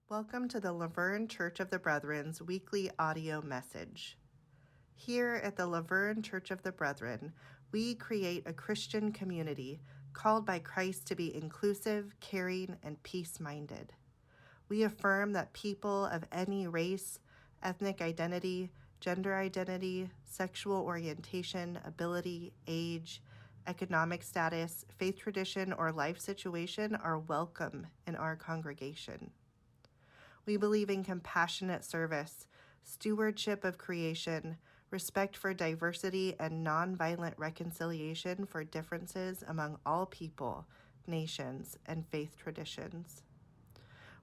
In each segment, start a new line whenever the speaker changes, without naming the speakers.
Welcome to the Laverne Church of the Brethren's weekly audio message. Here at the Laverne Church of the Brethren, we create a Christian community called by Christ to be inclusive, caring, and peace-minded. We affirm that people of any race, ethnic identity, gender identity, sexual orientation, ability, age, economic status, faith tradition, or life situation are welcome in our congregation. We believe in compassionate service, stewardship of creation, respect for diversity, and nonviolent reconciliation for differences among all people, nations, and faith traditions.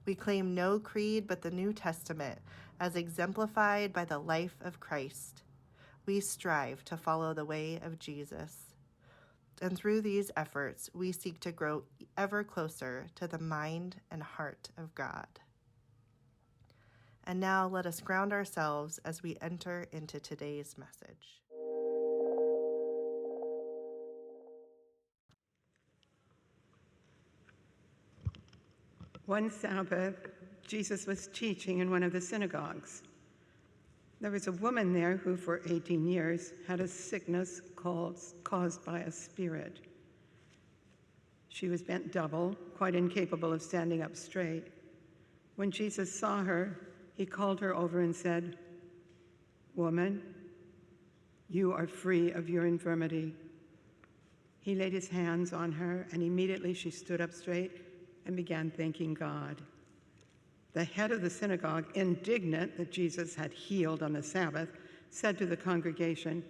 We claim no creed but the New Testament as exemplified by the life of Christ. We strive to follow the way of Jesus. And through these efforts, we seek to grow ever closer to the mind and heart of God. And now let us ground ourselves as we enter into today's message.
One Sabbath, Jesus was teaching in one of the synagogues. There was a woman there who for 18 years had a sickness caused by a spirit. She was bent double, quite incapable of standing up straight. When Jesus saw her, he called her over and said, "Woman, you are free of your infirmity." He laid his hands on her, and immediately she stood up straight and began thanking God. The head of the synagogue, indignant that Jesus had healed on the Sabbath, said to the congregation,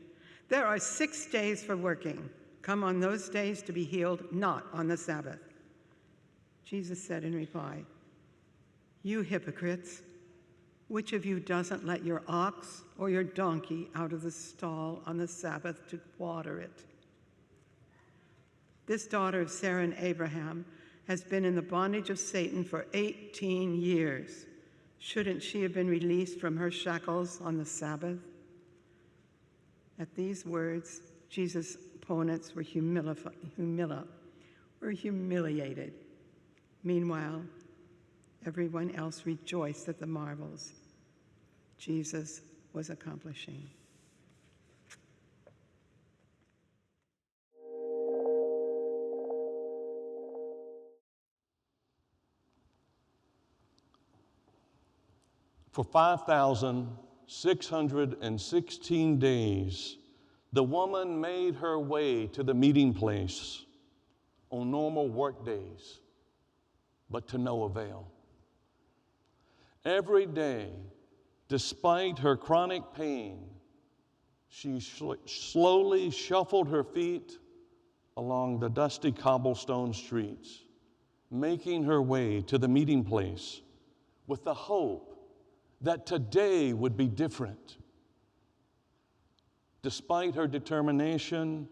"There are 6 days for working. Come on those days to be healed, not on the Sabbath." Jesus said in reply, "You hypocrites, which of you doesn't let your ox or your donkey out of the stall on the Sabbath to water it? This daughter of Sarah and Abraham has been in the bondage of Satan for 18 years. Shouldn't she have been released from her shackles on the Sabbath?" At these words, Jesus' opponents were humiliated. Meanwhile, everyone else rejoiced at the marvels Jesus was accomplishing.
For 5,616 days, the woman made her way to the meeting place on normal work days, but to no avail. Every day, despite her chronic pain, she slowly shuffled her feet along the dusty cobblestone streets, making her way to the meeting place with the hope that today would be different. Despite her determination,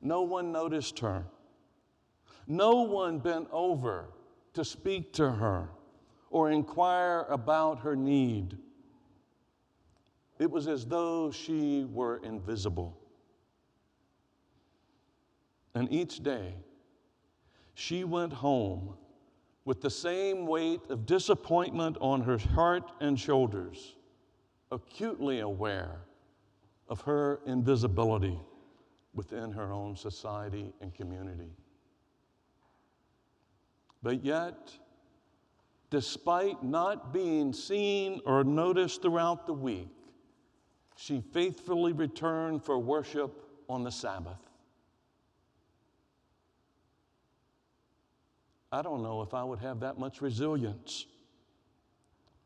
no one noticed her. No one bent over to speak to her or inquire about her need. It was as though she were invisible. And each day, she went home with the same weight of disappointment on her heart and shoulders, acutely aware of her invisibility within her own society and community. But yet, despite not being seen or noticed throughout the week, she faithfully returned for worship on the Sabbath. I don't know if I would have that much resilience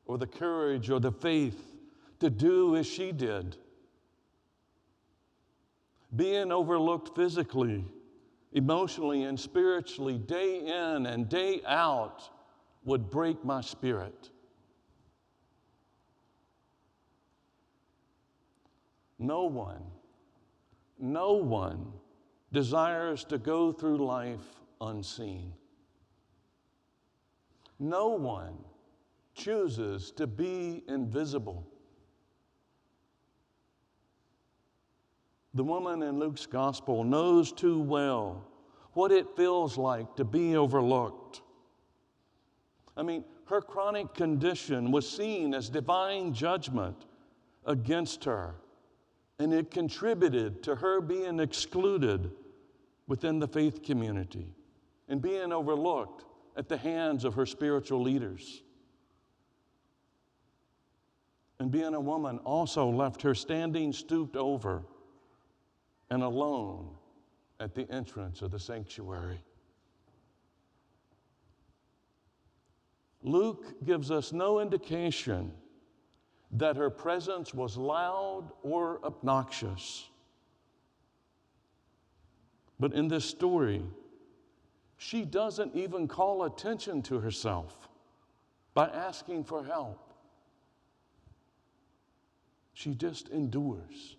or the courage or the faith to do as she did. Being overlooked physically, emotionally, and spiritually day in and day out would break my spirit. No one desires to go through life unseen. No one chooses to be invisible. The woman in Luke's gospel knows too well what it feels like to be overlooked. I mean, her chronic condition was seen as divine judgment against her, and it contributed to her being excluded within the faith community and being overlooked at the hands of her spiritual leaders. And being a woman also left her standing stooped over and alone at the entrance of the sanctuary. Luke gives us no indication that her presence was loud or obnoxious. But in this story, she doesn't even call attention to herself by asking for help. She just endures.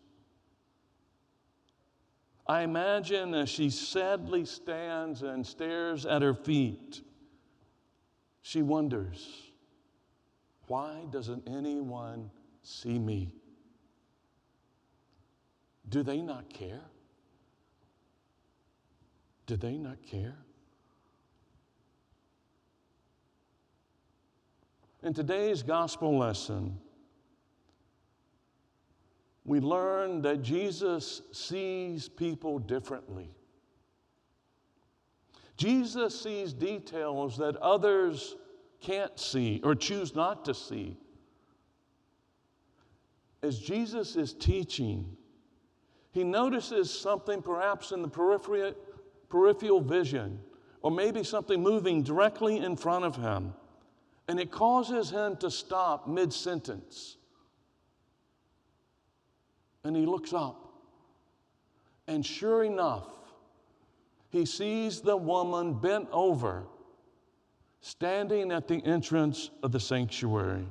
I imagine as she sadly stands and stares at her feet, she wonders, why doesn't anyone see me? Do they not care? Do they not care? In today's gospel lesson, we learn that Jesus sees people differently. Jesus sees details that others can't see or choose not to see. As Jesus is teaching, he notices something perhaps in the peripheral vision, or maybe something moving directly in front of him, and it causes him to stop mid-sentence. And he looks up, and sure enough, he sees the woman bent over, standing at the entrance of the sanctuary.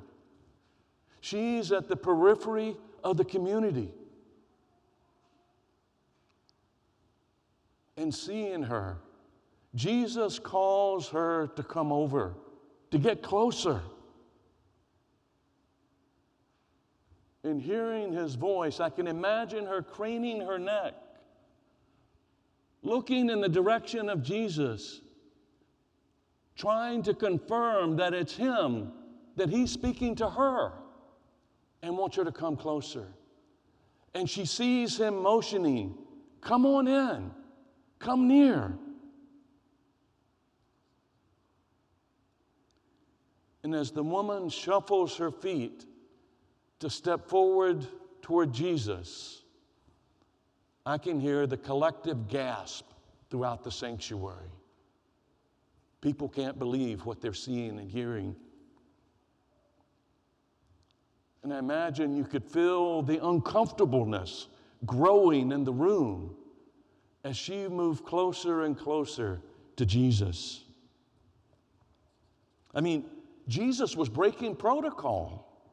She's at the periphery of the community. And seeing her, Jesus calls her to come over, to get closer. In hearing his voice, I can imagine her craning her neck, looking in the direction of Jesus, trying to confirm that it's him, that he's speaking to her, and wants her to come closer. And she sees him motioning, come on in, come near. And as the woman shuffles her feet to step forward toward Jesus, I can hear the collective gasp throughout the sanctuary. People can't believe what they're seeing and hearing. And I imagine you could feel the uncomfortableness growing in the room as she moved closer and closer to Jesus. I mean, Jesus was breaking protocol.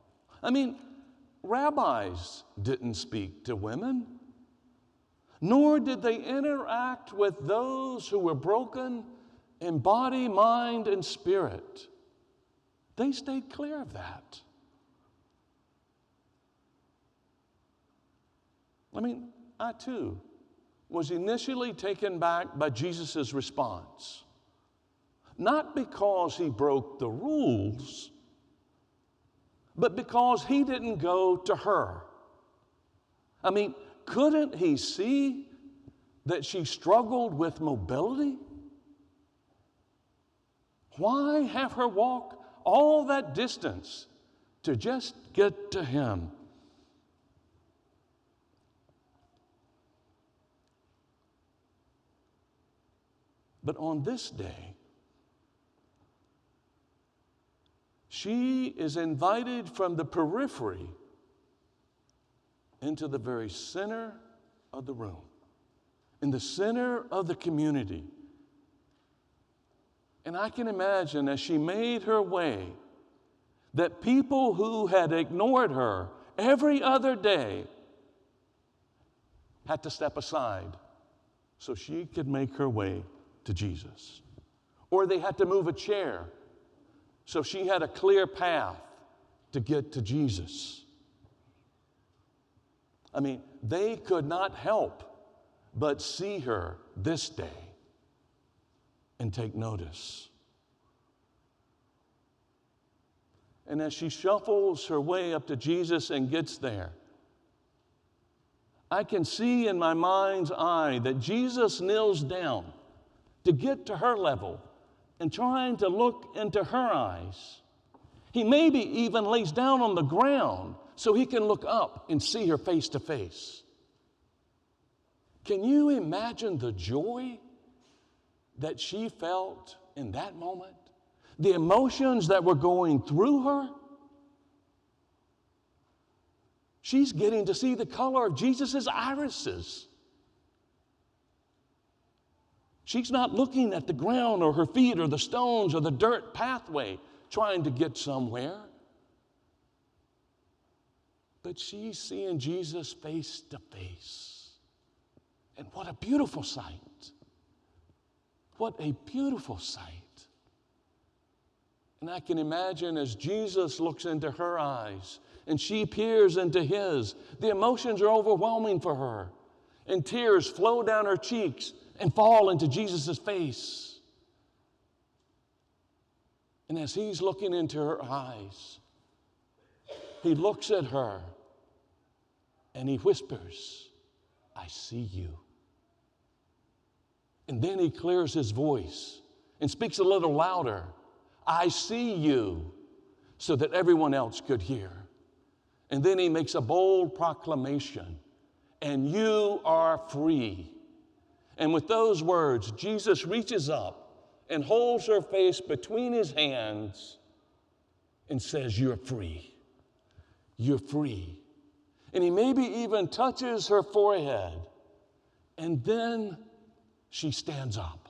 I mean, rabbis didn't speak to women, nor did they interact with those who were broken in body, mind, and spirit. They stayed clear of that. I mean, I too was initially taken back by Jesus' response. Not because he broke the rules, but because he didn't go to her. I mean, couldn't he see that she struggled with mobility? Why have her walk all that distance to just get to him? But on this day, she is invited from the periphery into the very center of the room, in the center of the community. And I can imagine as she made her way that people who had ignored her every other day had to step aside so she could make her way to Jesus. Or they had to move a chair so she had a clear path to get to Jesus. I mean, they could not help but see her this day and take notice. And as she shuffles her way up to Jesus and gets there, I can see in my mind's eye that Jesus kneels down to get to her level and trying to look into her eyes. He maybe even lays down on the ground so he can look up and see her face to face. Can you imagine the joy that she felt in that moment? The emotions that were going through her? She's getting to see the color of Jesus' irises. She's not looking at the ground or her feet or the stones or the dirt pathway trying to get somewhere. But she's seeing Jesus face to face. And what a beautiful sight. What a beautiful sight. And I can imagine as Jesus looks into her eyes and she peers into his, the emotions are overwhelming for her. And tears flow down her cheeks and fall into Jesus' face. And as he's looking into her eyes, he looks at her and he whispers, "I see you." And then he clears his voice and speaks a little louder, "I see you," so that everyone else could hear. And then he makes a bold proclamation, "And you are free." And with those words, Jesus reaches up and holds her face between his hands and says, "You're free. You're free." And he maybe even touches her forehead. And then she stands up.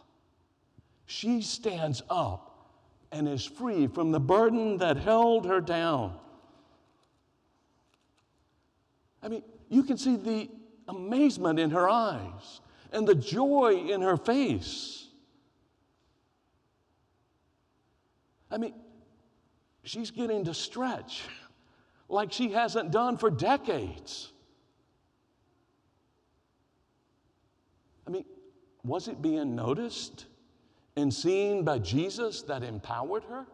She stands up and is free from the burden that held her down. I mean, you can see the amazement in her eyes and the joy in her face. I mean, she's getting to stretch like she hasn't done for decades. I mean, was it being noticed and seen by Jesus that empowered her?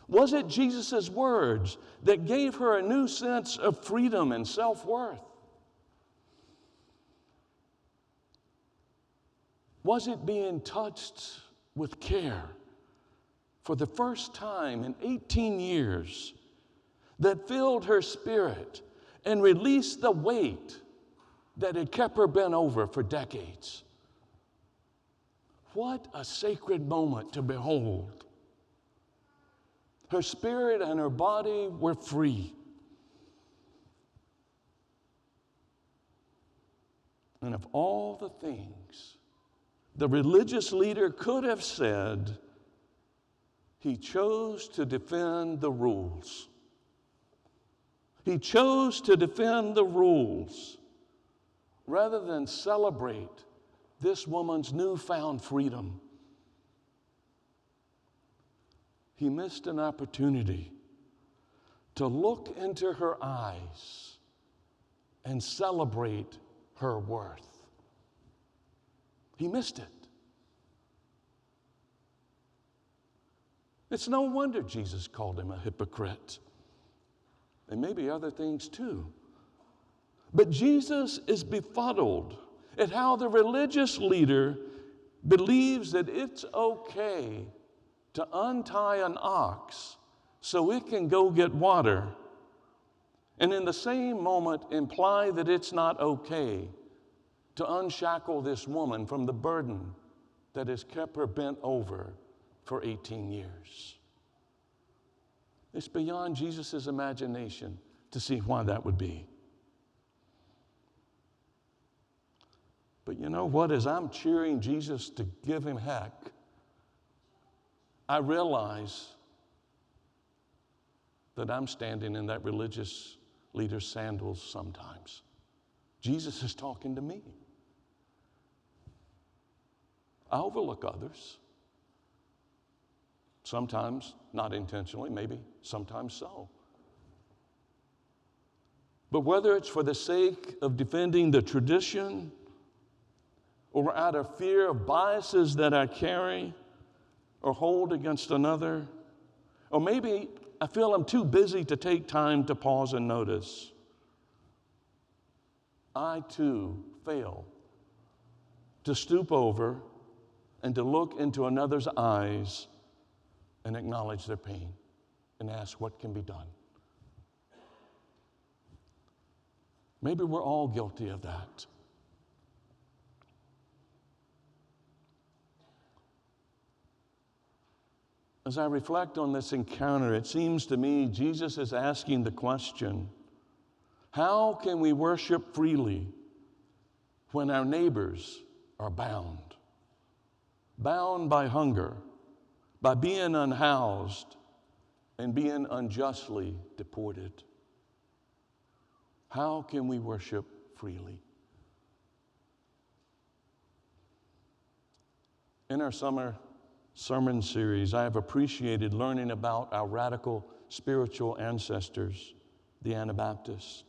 Was it Jesus' words that gave her a new sense of freedom and self-worth? Was it being touched with care for the first time in 18 years that filled her spirit and released the weight that had kept her bent over for decades? What a sacred moment to behold. Her spirit and her body were free. And of all the things the religious leader could have said, he chose to defend the rules. He chose to defend the rules rather than celebrate this woman's newfound freedom. He missed an opportunity to look into her eyes and celebrate her worth. He missed it. It's no wonder Jesus called him a hypocrite. And maybe other things too. But Jesus is befuddled at how the religious leader believes that it's okay to untie an ox so it can go get water, and in the same moment imply that it's not okay to unshackle this woman from the burden that has kept her bent over for 18 years. It's beyond Jesus' imagination to see why that would be. But you know what? As I'm cheering Jesus to give him heck, I realize that I'm standing in that religious leader's sandals sometimes. Jesus is talking to me. I overlook others. Sometimes not intentionally, maybe sometimes so. But whether it's for the sake of defending the tradition or out of fear of biases that I carry or hold against another, Or maybe I feel I'm too busy to take time to pause and notice. I too fail to stoop over and to look into another's eyes and acknowledge their pain and ask what can be done. Maybe we're all guilty of that. As I reflect on this encounter, it seems to me Jesus is asking the question, how can we worship freely when our neighbors are bound? Bound by hunger, by being unhoused, and being unjustly deported. How can we worship freely? In our summer sermon series, I have appreciated learning about our radical spiritual ancestors, the Anabaptists.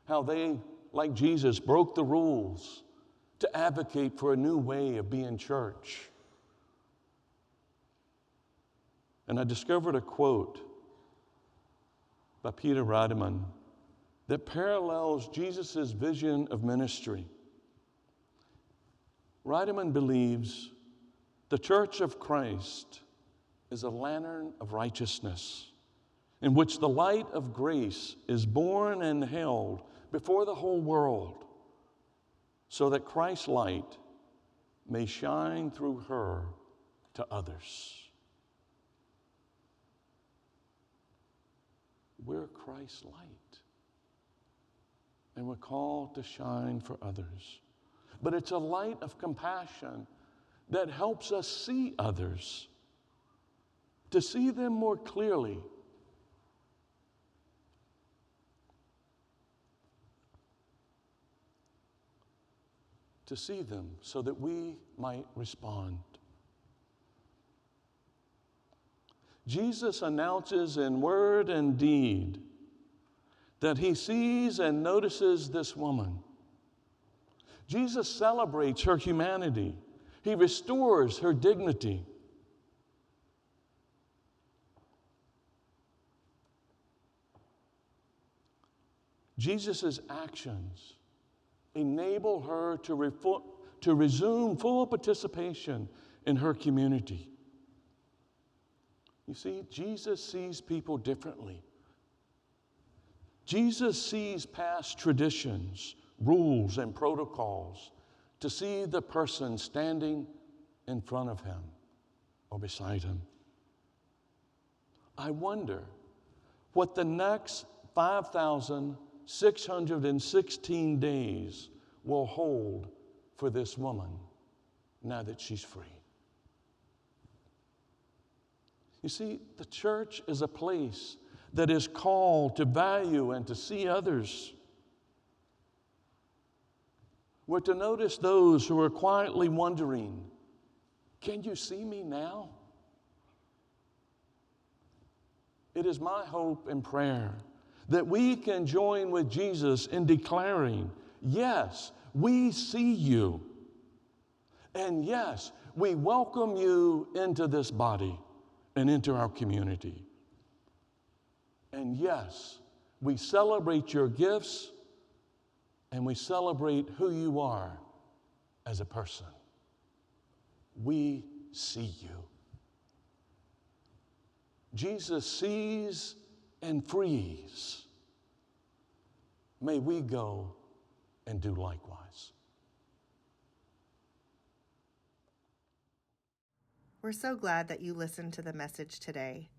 How they, like Jesus, broke the rules to advocate for a new way of being church. And I discovered a quote by Peter Radiman that parallels Jesus' vision of ministry. Radiman believes the Church of Christ is a lantern of righteousness in which the light of grace is born and held before the whole world so that Christ's light may shine through her to others. We're Christ's light, and we're called to shine for others. But it's a light of compassion that helps us see others, to see them more clearly. To see them so that we might respond. Jesus announces in word and deed that he sees and notices this woman. Jesus celebrates her humanity. He restores her dignity. Jesus' actions enable her to resume full participation in her community. You see, Jesus sees people differently. Jesus sees past traditions, rules, and protocols to see the person standing in front of him or beside him. I wonder what the next 5,616 days will hold for this woman now that she's free. You see, the church is a place that is called to value and to see others. We're to notice those who are quietly wondering, can you see me now? It is my hope and prayer that we can join with Jesus in declaring, yes, we see you. And yes, we welcome you into this body and into our community. And yes, we celebrate your gifts and we celebrate who you are as a person. We see you. Jesus sees and frees. May we go and do likewise.
We're so glad that you listened to the message today.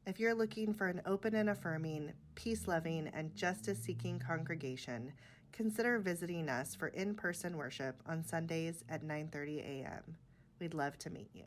If you're looking for an open and affirming, peace-loving, and justice-seeking congregation, consider visiting us for in-person worship on Sundays at 9:30 a.m. We'd love to meet you.